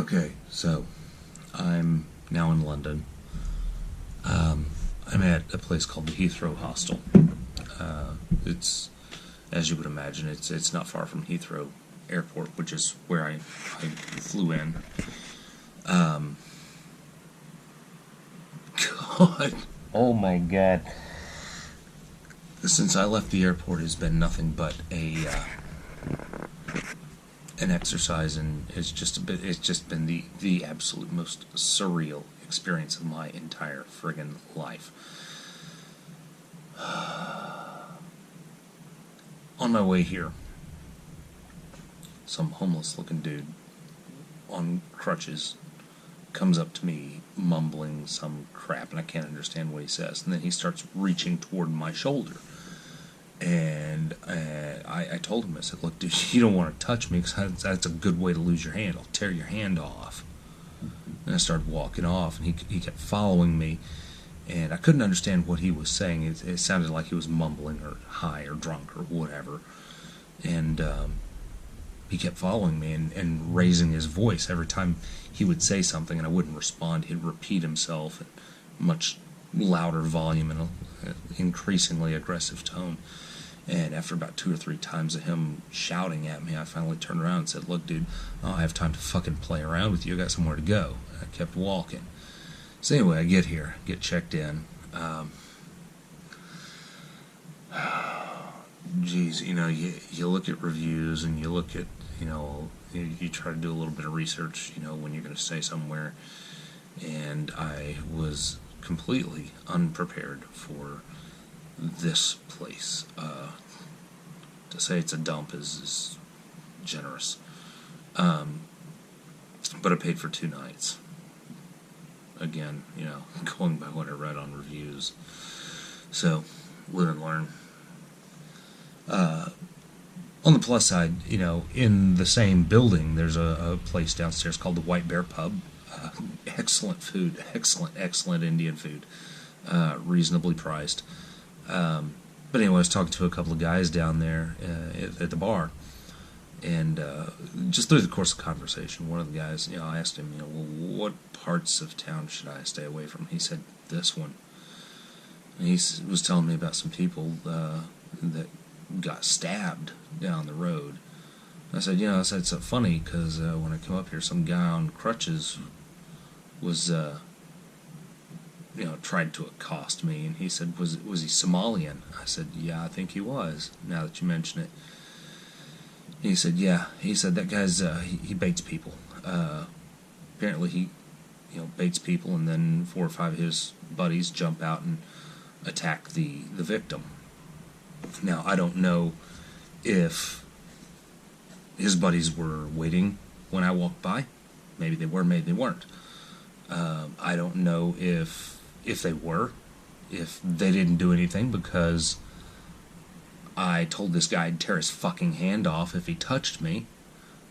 Okay, so I'm now in London. I'm at a place called the Heathrow Hostel. It's, as you would imagine, it's not far from Heathrow Airport, which is where I flew in. God. Oh my God. Since I left the airport, has been nothing but an exercise, and it's just been the absolute most surreal experience of my entire friggin' life. On my way here, some homeless looking dude on crutches comes up to me mumbling some crap, and I can't understand what he says, and then he starts reaching toward my shoulder. And I told him, I said, look, dude, you don't want to touch me, because that's a good way to lose your hand. I'll tear your hand off. And I started walking off, and he kept following me, and I couldn't understand what he was saying. It sounded like he was mumbling or high or drunk or whatever. And he kept following me and raising his voice every time he would say something, and I wouldn't respond. He'd repeat himself at much louder volume and an increasingly aggressive tone. And after about 2 or 3 times of him shouting at me, I finally turned around and said, look, dude, I don't have time to fucking play around with you. I got somewhere to go. And I kept walking. So anyway, I get here, get checked in. Geez, you look at reviews, and you look at, you try to do a little bit of research, when you're going to stay somewhere. And I was completely unprepared for this place. To say it's a dump is generous. But I paid for 2 nights. Again, going by what I read on reviews. So, live and learn. On the plus side, in the same building, there's a place downstairs called the White Bear Pub. Excellent food, excellent Indian food, reasonably priced. But anyway, I was talking to a couple of guys down there at the bar, and just through the course of the conversation, one of the guys, I asked him, well, what parts of town should I stay away from? He said, this one. And he was telling me about some people that got stabbed down the road. I said, it's so funny, because when I come up here, some guy on crutches was, tried to accost me, and he said, was he Somalian? I said, yeah, I think he was, now that you mention it. He said, yeah, that guy's, he baits people. Apparently he, baits people, and then 4 or 5 of his buddies jump out and attack the victim. Now, I don't know if his buddies were waiting when I walked by. Maybe they were, maybe they weren't. I don't know if they were, if they didn't do anything because I told this guy I'd tear his fucking hand off if he touched me.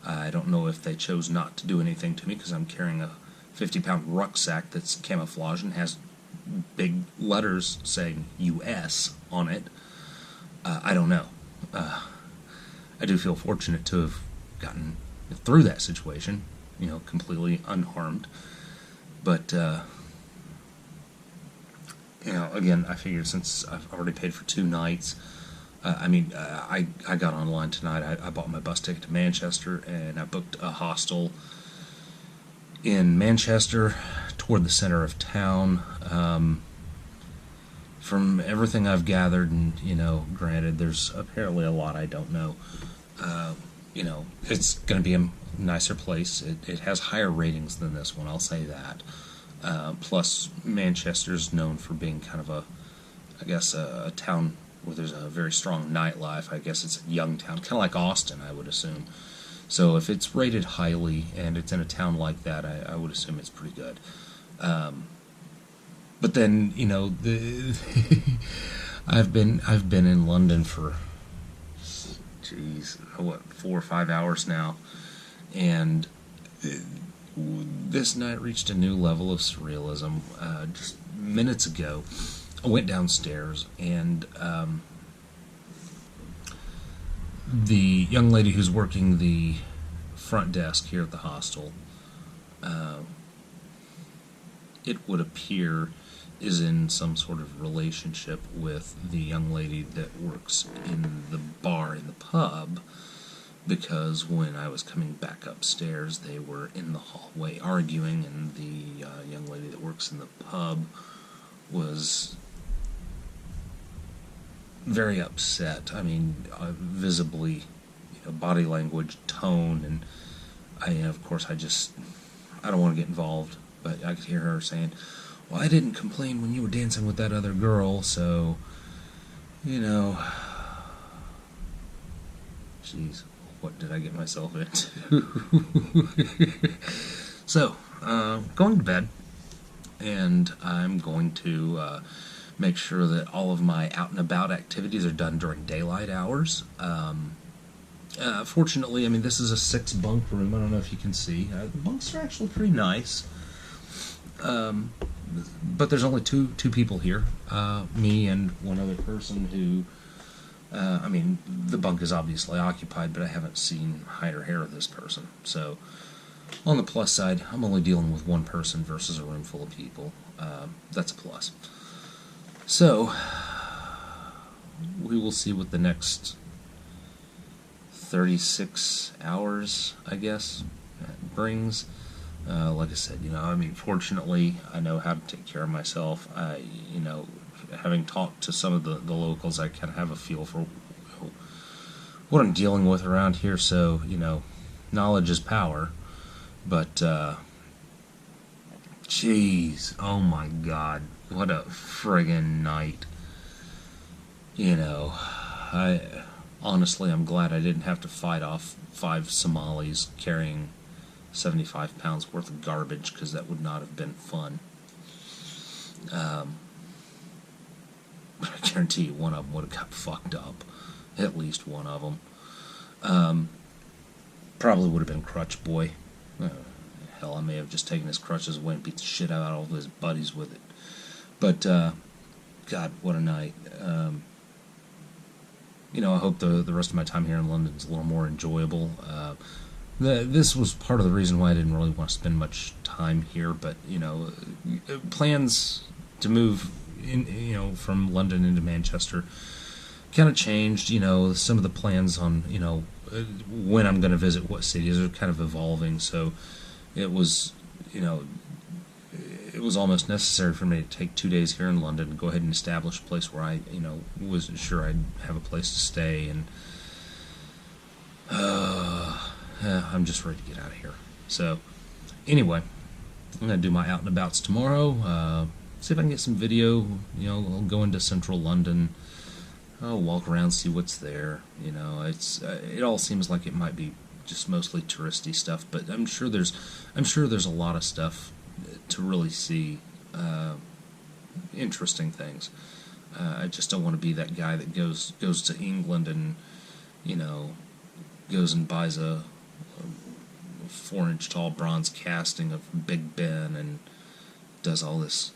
I don't know if they chose not to do anything to me because I'm carrying a 50-pound rucksack that's camouflage and has big letters saying U.S. on it. I don't know. I do feel fortunate to have gotten through that situation, completely unharmed. But, again, I figured since I've already paid for 2 nights, I got online tonight. I bought my bus ticket to Manchester, and I booked a hostel in Manchester toward the center of town. From everything I've gathered, and, granted, there's apparently a lot I don't know, it's going to be a nicer place. It has higher ratings than this one, I'll say that. Plus, Manchester's known for being kind of a town where there's a very strong nightlife. I guess it's a young town, kind of like Austin, I would assume. So if it's rated highly and it's in a town like that, I would assume it's pretty good. But then, I've been in London for 4 or 5 hours now, and this night reached a new level of surrealism. Just minutes ago, I went downstairs, and the young lady who's working the front desk here at the hostel it would appear, is in some sort of relationship with the young lady that works in the bar in the pub, because when I was coming back upstairs, they were in the hallway arguing, and the young lady that works in the pub was very upset. I mean, visibly, body language, tone, and of course, I don't want to get involved, but I could hear her saying, "Well, I didn't complain when you were dancing with that other girl, so, jeez, what did I get myself into?" So, going to bed, and I'm going to make sure that all of my out and about activities are done during daylight hours. Fortunately, I mean, this is a 6-bunk room. I don't know if you can see. The bunks are actually pretty nice. But there's only two people here, me and one other person who, I mean, the bunk is obviously occupied, but I haven't seen hide or hair of this person. So, on the plus side, I'm only dealing with one person versus a room full of people. That's a plus. So, we will see what the next 36 hours, I guess, brings. Like I said, I mean, fortunately, I know how to take care of myself. Having talked to some of the locals, I kind of have a feel for what I'm dealing with around here. So, knowledge is power. But, jeez, oh my God, what a friggin' night. Honestly, I'm glad I didn't have to fight off 5 Somalis carrying 75 pounds worth of garbage, because that would not have been fun. But I guarantee you one of them would have got fucked up. At least one of them. Probably would have been Crutch Boy. Hell, I may have just taken his crutches away and beat the shit out of all of his buddies with it. But, God, what a night. I hope the rest of my time here in London is a little more enjoyable. This was part of the reason why I didn't really want to spend much time here, but, plans to move from London into Manchester kind of changed. Some of the plans on, when I'm going to visit what cities are kind of evolving, so it was, it was almost necessary for me to take 2 days here in London and go ahead and establish a place where I, was sure I'd have a place to stay, and I'm just ready to get out of here. So, anyway, I'm going to do my out and abouts tomorrow, see if I can get some video. I'll go into central London, I'll walk around, see what's there. It all seems like it might be just mostly touristy stuff, but I'm sure there's a lot of stuff to really see, interesting things. I just don't want to be that guy that goes to England and goes and buys a 4-inch tall bronze casting of Big Ben and does all this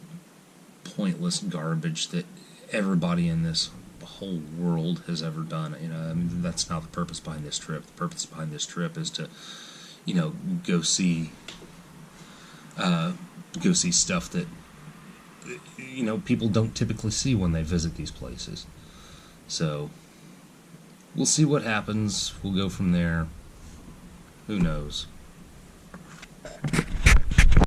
pointless garbage that everybody in this whole world has ever done. I mean, that's not the purpose behind this trip. The purpose behind this trip is to, go see stuff that, people don't typically see when they visit these places. So, we'll see what happens. We'll go from there. Who knows?